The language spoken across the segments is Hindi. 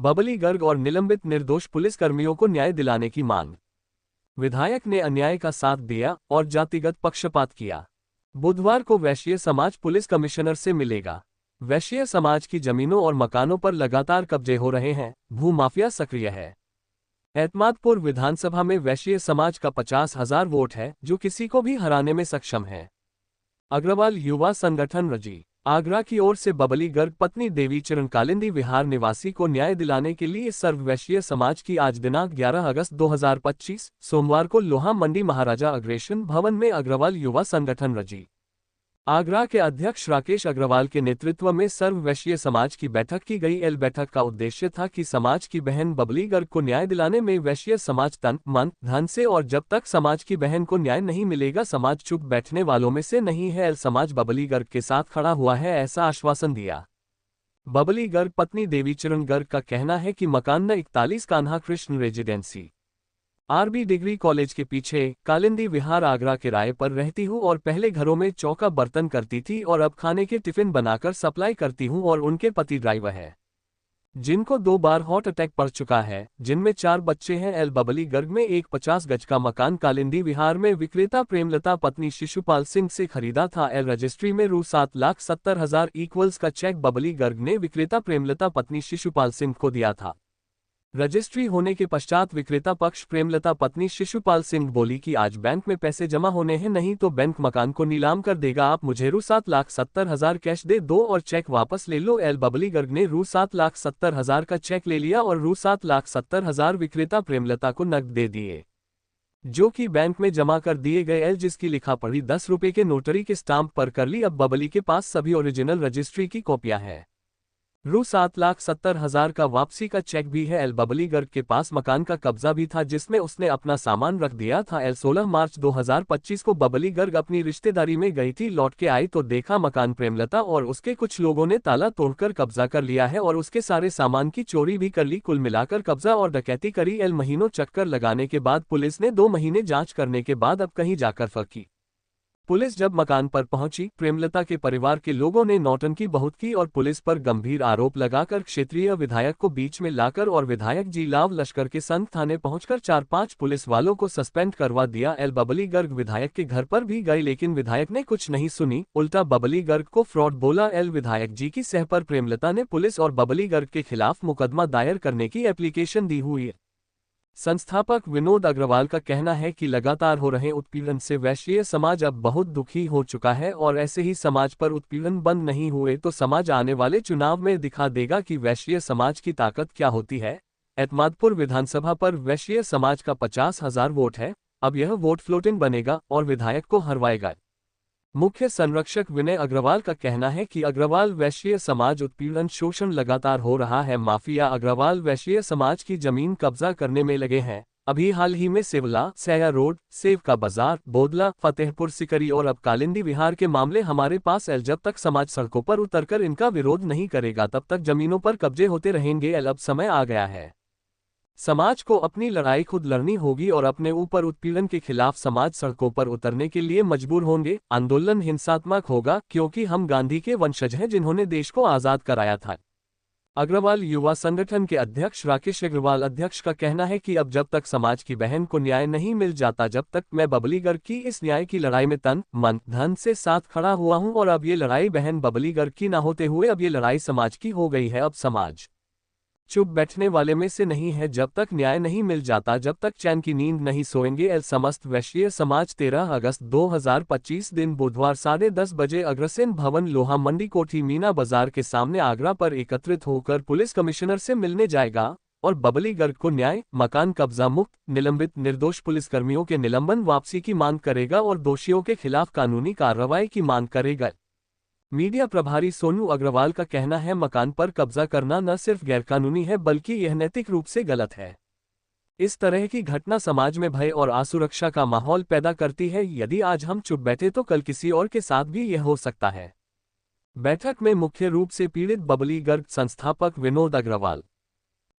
बबली गर्ग और निलंबित निर्दोष पुलिसकर्मियों को न्याय दिलाने की मांग। विधायक ने अन्याय का साथ दिया और जातिगत पक्षपात किया। बुधवार को वैश्य समाज पुलिस कमिश्नर से मिलेगा। वैश्य समाज की जमीनों और मकानों पर लगातार कब्जे हो रहे हैं, भू माफिया सक्रिय है। एतमादपुर विधानसभा में वैश्य समाज का 50,000 वोट है, जो किसी को भी हराने में सक्षम है। अग्रवाल युवा संगठन रजी आगरा की ओर से बबली गर्ग पत्नी देवीचरण कालिंदी विहार निवासी को न्याय दिलाने के लिए सर्व वैश्य समाज की आज दिनांक 11 अगस्त 2025 सोमवार को लोहा मंडी महाराजा अग्रेशन भवन में अग्रवाल युवा संगठन रजी आगरा के अध्यक्ष राकेश अग्रवाल के नेतृत्व में सर्व वैश्य समाज की बैठक की गई। बैठक का उद्देश्य था कि समाज की बहन बबली गर्ग को न्याय दिलाने में वैश्य समाज तन मन धन से, और जब तक समाज की बहन को न्याय नहीं मिलेगा समाज चुप बैठने वालों में से नहीं है। समाज बबली गर्ग के साथ खड़ा हुआ है, ऐसा आश्वासन दिया। बबली गर्ग पत्नी देवीचरण गर्ग का कहना है कि मकान न 41 Kanha Krishna residency RB degree college के पीछे कालिंदी विहार आगरा किराए पर रहती हूँ और पहले घरों में चौका बर्तन करती थी और अब खाने के टिफिन बनाकर सप्लाई करती हूँ, और उनके पति ड्राइवर है जिनको 2 बार हार्ट अटैक पड़ चुका है, जिनमें 4 बच्चे हैं। बबली गर्ग में एक 50 गज का मकान कालिंदी विहार में विक्रेता प्रेमलता पत्नी शिशुपाल सिंह से खरीदा था। रजिस्ट्री में ₹7,70,000 का चेक बबली गर्ग ने विक्रेता प्रेमलता पत्नी शिशुपाल सिंह को दिया था। रजिस्ट्री होने के पश्चात विक्रेता पक्ष प्रेमलता पत्नी शिशुपाल सिंह बोली कि आज बैंक में पैसे जमा होने हैं, नहीं तो बैंक मकान को नीलाम कर देगा। आप मुझे ₹7,70,000 कैश दे दो और चेक वापस ले लो। बबली गर्ग ने ₹7,70,000 का चेक ले लिया और ₹7,70,000 विक्रेता प्रेमलता को नकद दे दिए, जो कि बैंक में जमा कर दिए गए, जिसकी लिखापढ़ी 10 रुपये के नोटरी के स्टाम्प पर कर ली। अब बबली के पास सभी ओरिजिनल रजिस्ट्री की कॉपियां हैं। ₹7,70,000 का वापसी का चेक भी है। बबली गर्ग के पास मकान का कब्जा भी था, जिसमें उसने अपना सामान रख दिया था। 16 मार्च 2025 को बबली गर्ग अपनी रिश्तेदारी में गई थी। लौट के आई तो देखा मकान प्रेमलता और उसके कुछ लोगों ने ताला तोड़कर कब्जा कर लिया है और उसके सारे सामान की चोरी भी कर ली। कुल मिलाकर कब्जा और डकैती करी। महीनों चक्कर लगाने के बाद पुलिस ने 2 महीने जांच करने के बाद अब कहीं जाकर फंसी। पुलिस जब मकान पर पहुंची, प्रेमलता के परिवार के लोगों ने नौटंकी बहुत की और पुलिस पर गंभीर आरोप लगाकर क्षेत्रीय विधायक को बीच में लाकर और विधायक जी लाव लश्कर के संग थाने पहुंचकर 4-5 पुलिस वालों को सस्पेंड करवा दिया। बबली गर्ग विधायक के घर पर भी गई, लेकिन विधायक ने कुछ नहीं सुनी, उल्टा बबली गर्ग को फ्रॉड बोला। विधायक जी की सह पर प्रेमलता ने पुलिस और बबली गर्ग के खिलाफ मुकदमा दायर करने की एप्लीकेशन दी हुई है। संस्थापक विनोद अग्रवाल का कहना है कि लगातार हो रहे उत्पीड़न से वैश्य समाज अब बहुत दुखी हो चुका है और ऐसे ही समाज पर उत्पीड़न बंद नहीं हुए तो समाज आने वाले चुनाव में दिखा देगा कि वैश्य समाज की ताकत क्या होती है। एतमादपुर विधानसभा पर वैश्य समाज का 50,000 वोट है, अब यह वोट फ्लोटिंग बनेगा और विधायक को हरवाएगा। मुख्य संरक्षक विनय अग्रवाल का कहना है कि अग्रवाल वैश्य समाज उत्पीड़न शोषण लगातार हो रहा है। माफिया अग्रवाल वैश्य समाज की जमीन कब्जा करने में लगे हैं। अभी हाल ही में सिवला, सैया रोड, सेव का बाजार, बोदला, फतेहपुर सिकरी और अब कालिंदी विहार के मामले हमारे पास। जब तक समाज सड़कों पर उतरकर इनका विरोध नहीं करेगा तब तक जमीनों पर कब्जे होते रहेंगे। अब समय आ गया है, समाज को अपनी लड़ाई खुद लड़नी होगी और अपने ऊपर उत्पीड़न के खिलाफ समाज सड़कों पर उतरने के लिए मजबूर होंगे। आंदोलन हिंसात्मक होगा क्योंकि हम गांधी के वंशज हैं जिन्होंने देश को आजाद कराया था। अग्रवाल युवा संगठन के अध्यक्ष राकेश अग्रवाल अध्यक्ष का कहना है कि अब जब तक समाज की बहन को न्याय नहीं मिल जाता, जब तक मैं बबली गर्ग की इस न्याय की लड़ाई में तन मन धन से साथ खड़ा हुआ हूं, और अब ये लड़ाई बहन बबली गर्ग की ना होते हुए अब ये लड़ाई समाज की हो गई है। अब समाज चुप बैठने वाले में से नहीं है। जब तक न्याय नहीं मिल जाता, जब तक चैन की नींद नहीं सोएंगे। समस्त वैश्य समाज 13 अगस्त 2025 दिन बुधवार 10:30 बजे अग्रसेन भवन लोहा मंडी कोठी मीना बाजार के सामने आगरा पर एकत्रित होकर पुलिस कमिश्नर से मिलने जाएगा और बबली गर्ग को न्याय, मकान कब्जा मुक्त, निलंबित निर्दोष पुलिसकर्मियों के निलंबन वापसी की मांग करेगा और दोषियों के खिलाफ कानूनी कार्रवाई की मांग करेगा। मीडिया प्रभारी सोनू अग्रवाल का कहना है, मकान पर कब्जा करना न सिर्फ गैरकानूनी है बल्कि यह नैतिक रूप से गलत है। इस तरह की घटना समाज में भय और असुरक्षा का माहौल पैदा करती है। यदि आज हम चुप बैठे तो कल किसी और के साथ भी यह हो सकता है। बैठक में मुख्य रूप से पीड़ित बबली गर्ग, संस्थापक विनोद अग्रवाल,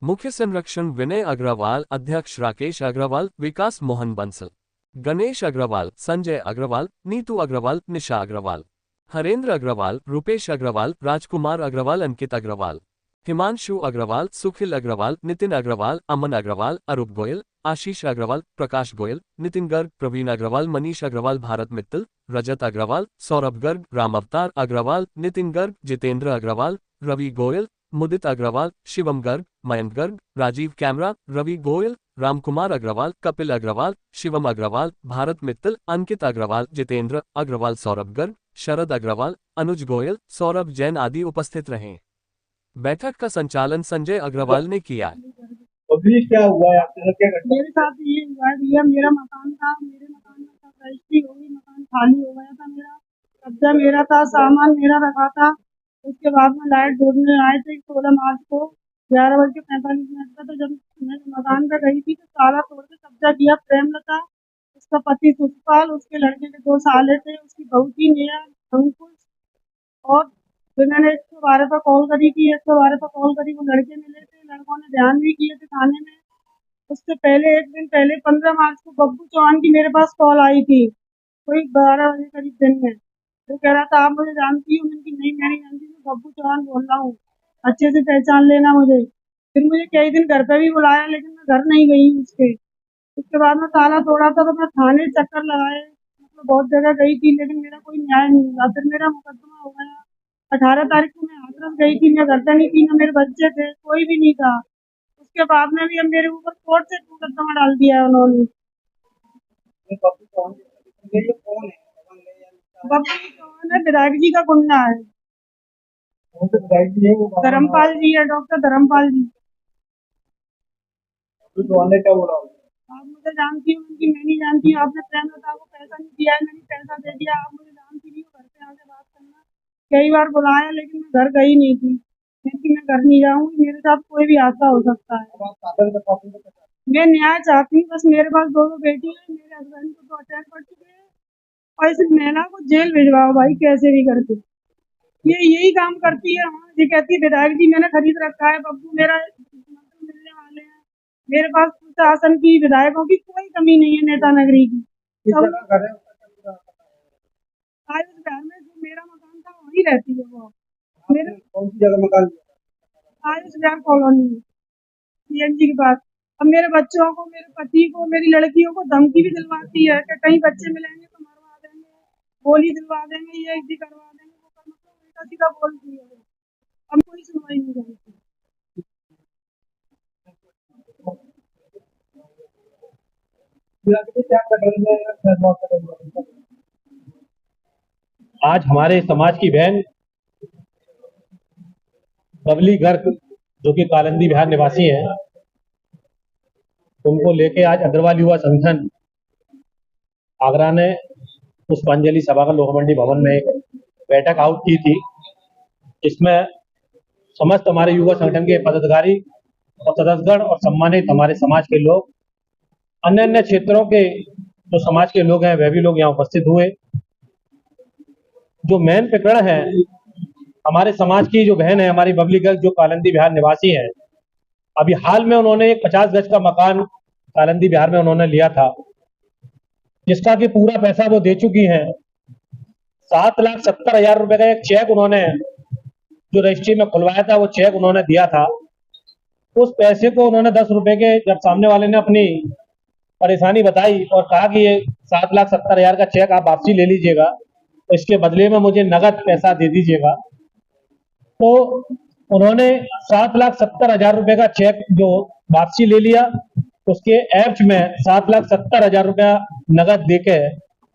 मुख्य संरक्षण विनय अग्रवाल, अध्यक्ष राकेश अग्रवाल, विकास मोहन बंसल, गणेश अग्रवाल, संजय अग्रवाल, नीतू अग्रवाल, निशा अग्रवाल, हरेंद्र अग्रवाल, रुपेश अग्रवाल, राजकुमार अग्रवाल, अंकित अग्रवाल, हिमांशु अग्रवाल, सुखिल अग्रवाल, नितिन अग्रवाल, अमन अग्रवाल, अरूप गोयल, आशीष अग्रवाल, प्रकाश गोयल, नितिन गर्ग, प्रवीण अग्रवाल, मनीष अग्रवाल, भारत मित्तल, रजत अग्रवाल, सौरभ गर्ग, राम अवतार अग्रवाल, नितिन गर्ग, जितेंद्र अग्रवाल, रवि गोयल, मुदित अग्रवाल, शिवम गर्ग, मयंक गर्ग, राजीव कैमरा, रवि गोयल, रामकुमार अग्रवाल, कपिल अग्रवाल, शिवम अग्रवाल, भारत मित्तल, अंकित अग्रवाल, जितेंद्र अग्रवाल, सौरभ गर्ग, शरद अग्रवाल, अनुज गोयल, सौरभ जैन आदि उपस्थित रहे। बैठक का संचालन संजय अग्रवाल ने किया। अभी क्या हुआ है आपके साथ, क्या घटना? मेरे साथ ये हुआ है भैया, मेरा मकान था, मेरे मकान में सब रजिस्ट्री हो गई, मकान खाली हो गया था, मेरा कब्जा मेरा था, सामान मेरा रखा था। उसके बाद में लाइट जोड़ने आए थे 16 मार्च को 11:45 का। तो जब मैं मकान पे गई थी तो ताला तोड़ के कब्जा किया प्रेमलता, उसका पति सुखपाल, उसके लड़के के 2 साले थे, उसकी बहू थी नेहा अंकुश। और फिर मैंने 112 पर कॉल करी थी, 112 पर कॉल करी, वो लड़के मिले थे, लड़कों ने ध्यान भी किए थे थाने में। उससे पहले एक दिन पहले 15 मार्च को बब्बू चौहान की मेरे पास कॉल आई थी, कोई 12 बजे करीब दिन में। वो कह रहा था आप मुझे जानती हो? मैंने कहा नहीं, मैं नहीं जानती, मैं बब्बू चौहान बोल रहा हूँ, अच्छे से पहचान लेना मुझे। फिर मुझे कई दिन घर पे भी बुलाया, लेकिन मैं घर नहीं गई उसके। उसके बाद में ताला तोड़ा था तो मैं थाने चक्कर लगाए, मतलब बहुत जगह गई थी, लेकिन मेरा कोई न्याय नहीं हुआ। फिर मेरा मुकदमा हो गया। 18 तारीख को मैं हाथरस गई थी, मैं घर पे नहीं थी, ना मेरे बच्चे थे, कोई भी नहीं था। उसके बाद में भी अब मेरे ऊपर कोर्ट से मुकदमा डाल दिया है उन्होंने। ये बब्बू चौहान ये कौन है? बब्बू चौहान है, विधायक जी का गुंडा है, कौन से विधायक जी है वो? धर्मपाल जी है, डॉक्टर धर्मपाल जी। बब्बू चौहान ने क्या बोला? आप मुझे जानती हो? उनकी मैं नहीं जानती हूँ। आपने प्रेमलता को पैसा नहीं दिया है, मैंने पैसा दे दिया, आप मुझे जानती नहीं हो, घर पे आके बात करना। कई बार बुलाया, लेकिन मैं घर गई नहीं थी, क्योंकि मैं घर नहीं जाऊंगी, मेरे साथ कोई भी हादसा हो सकता है। अब आप साधन का काफी तो पता है। मैं न्याय चाहती हूँ, बस मेरे पास 2 बेटी है, मेरे हस्बैंड को तो अटैक कर चुके हैं, और इस महिला को जेल भिजवाओ भाई, कैसे भी करके। ये यही काम करती है। हाँ, ये कहती है विधायक जी मैंने खरीद रखा है, बब्बू मेरा मतलब मिलने वाले हैं। मेरे पास प्रशासन की, विधायकों की कोई कमी नहीं है, नेता नगरी की। किस सब जगह घर है उसका क्या पूरा पता है? आयुष विहार में जो मेरा मकान था वहीं रहती है वो। मेरे आपने कौन सी जगह मकान लिया? आयुष विहार कॉलोनी में सीएनजी के पास। अब मेरे बच्चों को, मेरे पति को, मेरी लड़कियों को धमकी भी दिलवाती है कि कहीं बच्चे मिलेंगे तो मरवा देंगे, गोली दिलवा देंगे, ये भी करवा देंगे, वो कर, मतलब उल्टा सीधा बोलती है वो। अब कोई सुनवाई नहीं करती। फिर आगे क्या कर रहे हैं? फैसला कर रहे हैं। आज हमारे समाज की बहन बबली गर्ग जो कि कालंदी बिहार निवासी हैं, उनको लेके आज अग्रवाल युवा संगठन आगरा ने पुष्पांजलि सभा का लोहमंडी भवन में एक बैठक आउट की थी, इसमें समस्त हमारे युवा संगठन के पदाधिकारी और सदस्यगण और सम्मानित हमारे समाज के लोग, अन्य अन्य क्षेत्रों के जो समाज के लोग हैं वह भी लोग यहाँ उपस्थित हुए। जो मेन प्रकरण है, हमारे समाज की जो बहन है हमारी बबली गर्ग जो कालंदी बिहार निवासी है, अभी हाल में उन्होंने एक 50 गज का मकान कालंदी बिहार में उन्होंने लिया था, जिसका कि पूरा पैसा वो दे चुकी हैं। 7,70,000 रुपए का एक चेक उन्होंने जो रजिस्ट्री में खुलवाया था, वो चेक उन्होंने दिया था। उस पैसे को उन्होंने 10 रुपए के, जब सामने वाले ने अपनी परेशानी बताई और कहा कि ये 7,70,000 का चेक आप वापसी ले लीजिएगा, तो इसके बदले में मुझे नगद पैसा दे दीजिएगा, तो उन्होंने 7,70,000 रुपए का चेक जो वापसी ले लिया, उसके एवज में 7,70,000 रुपया नगद देके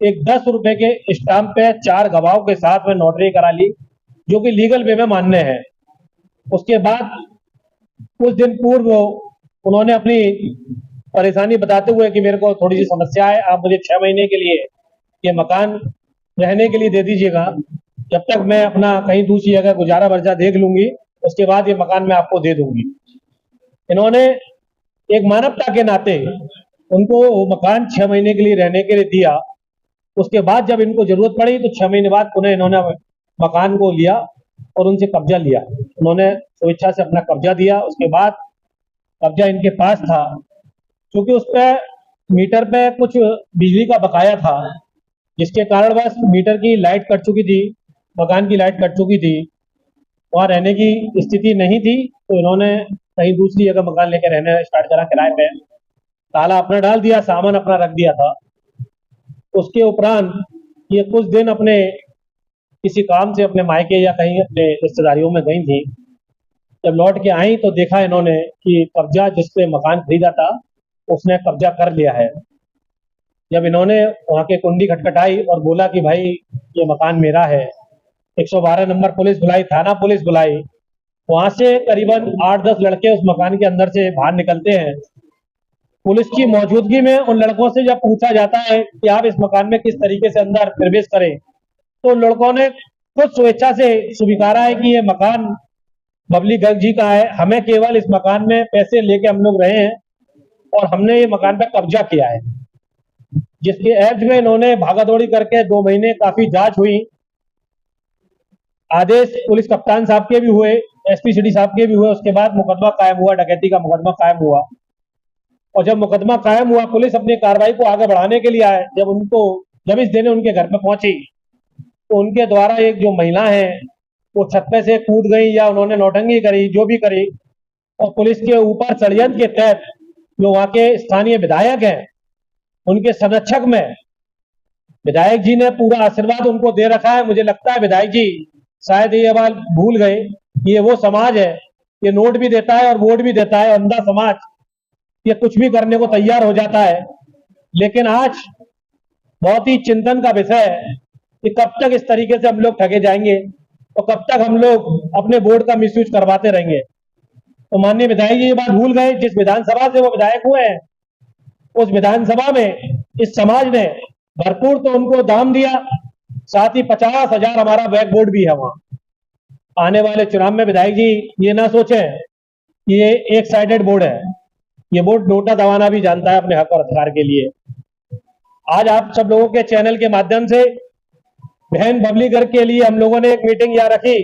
एक 10 रुपए के स्टाम्प पे 4 गवाहों के साथ में नोटरी करा ली, जो कि लीगल वे में मान्य है। उसके बाद कुछ दिन पूर्व उन्होंने अपनी परेशानी बताते हुए कि मेरे को थोड़ी सी समस्या है, आप मुझे 6 महीने के लिए ये मकान रहने के लिए दे दीजिएगा, जब तक मैं अपना कहीं दूसरी जगह गुजारा बर्जा देख लूंगी, उसके बाद ये मकान मैं आपको दे दूंगी। इन्होंने एक मानवता के नाते उनको वो मकान 6 महीने के लिए रहने के लिए दिया। उसके बाद जब इनको जरूरत पड़ी तो 6 महीने बाद पुनः इन्होंने मकान को लिया और उनसे कब्जा लिया। उन्होंने स्वेच्छा से अपना कब्जा दिया। उसके बाद कब्जा इनके पास था, क्योंकि उस पर मीटर पे कुछ बिजली का बकाया था, जिसके कारण बस मीटर की लाइट कट चुकी थी, मकान की लाइट कट चुकी थी। वहाँ रहने की स्थिति नहीं थी, तो इन्होंने कहीं दूसरी जगह मकान लेकर रहने स्टार्ट करा किराए पे। ताला अपना डाल दिया, सामान अपना रख दिया था। उसके उपरांत ये कुछ दिन अपने किसी काम से अपने मायके या कहीं अपने रिश्तेदारियों में गई थी। जब लौट के आई तो देखा इन्होंने कि कब्जा जिसपे मकान खरीदा था उसने कब्जा कर लिया है। जब इन्होंने वहाँ के कुंडी खटखटाई और बोला कि भाई ये मकान मेरा है, 112 नंबर पुलिस बुलाई, थाना पुलिस बुलाई, वहां से करीबन 8-10 लड़के उस मकान के अंदर से बाहर निकलते हैं। पुलिस की मौजूदगी में उन लड़कों से जब पूछा जाता है कि आप इस मकान में किस तरीके से अंदर प्रवेश करें, तो उन लड़कों ने खुद स्वेच्छा से स्वीकारा है कि ये मकान बबली गर्ग जी का है, हमें केवल इस मकान में पैसे लेके हम लोग रहे हैं और हमने ये मकान पर कब्जा किया है। जिसके एवज में इन्होंने भागादौड़ी करके 2 महीने काफी जांच हुई, आदेश पुलिस कप्तान साहब के भी हुए, एसपी सिटी साहब के भी हुए, उसके बाद मुकदमा कायम हुआ, डकैती का मुकदमा कायम हुआ। और जब मुकदमा कायम हुआ, पुलिस अपनी कार्रवाई को आगे बढ़ाने के लिए आए, जब उनको जबिश देने उनके घर पे पहुंची तो उनके द्वारा एक जो महिला है वो छत पे से कूद गई या उन्होंने नौटंकी करी, जो भी करी, और पुलिस के ऊपर षड्यंत्र के तहत जो वहां के स्थानीय विधायक हैं उनके संरक्षक में विधायक जी ने पूरा आशीर्वाद उनको दे रखा है। मुझे लगता है विधायक जी शायद ये बात भूल गए कि ये वो समाज है, ये नोट भी देता है और वोट भी देता है, अंधा समाज, ये कुछ भी करने को तैयार हो जाता है। लेकिन आज बहुत ही चिंतन का विषय है कि कब तक इस तरीके से हम लोग ठगे जाएंगे और कब तक हम लोग अपने वोट का मिसयूज करवाते रहेंगे। तो माननीय विधायक जी ये बात भूल गए, जिस विधानसभा से वो विधायक हुए हैं उस विधानसभा में इस समाज ने भरपूर तो उनको दाम दिया, साथ ही 50,000 हमारा बैक बोर्ड भी है वहां। आने वाले चुनाव में विधायक जी ये ना सोचें कि ये एक साइडेड बोर्ड है, ये बोर्ड नोटा दबाना भी जानता है अपने हक और अधिकार के लिए। आज आप सब लोगों के चैनल के माध्यम से बहन बबली गर्ग के लिए हम लोगों ने एक मीटिंग यहाँ रखी।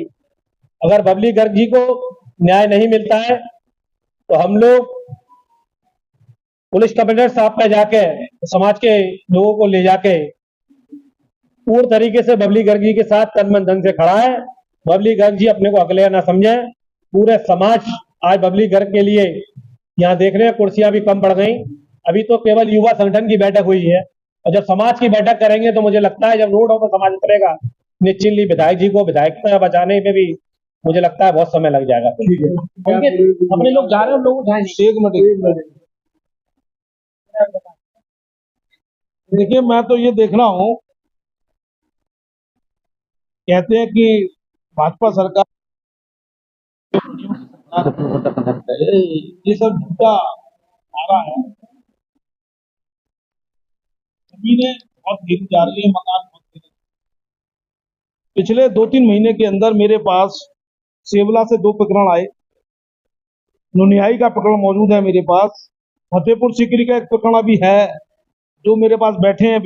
अगर बबली गर्ग जी को न्याय नहीं मिलता है तो हम लोग पुलिस कमिश्नर साहब पे जाके समाज के लोगों को ले जाके पूर्ण तरीके से बबली गर्ग जी के साथ तन मन धन से खड़ा है। बबली गर्ग जी अपने को अकेले ना समझे, पूरे समाज आज बबली गर्ग के लिए यहाँ देख रहे हैं, कुर्सियां भी कम पड़ गई। अभी तो केवल युवा संगठन की बैठक हुई है और जब समाज की बैठक करेंगे तो मुझे लगता है जब रोडों पर समाज उतरेगा निश्चितली विधायक जी को विधायकता बचाने में भी मुझे लगता है बहुत समय लग जाएगा। अपने लोग जा रहे हैं, हम लोग जाएंगे। एक मिनट देखिए, मैं तो ये देख रहा हूँ, कहते हैं कि भाजपा सरकार ये सब झूठा आ रहा है। जमीनें बहुत गिरी जा रही है, मकान बहुत गिरे। पिछले 2-3 महीने के अंदर मेरे पास सेवला से 2 प्रकरण आए, नुनियाई का प्रकरण मौजूद है मेरे पास, फतेहपुर सीकरी का एक प्रकरण अभी है जो मेरे पास बैठे हैं।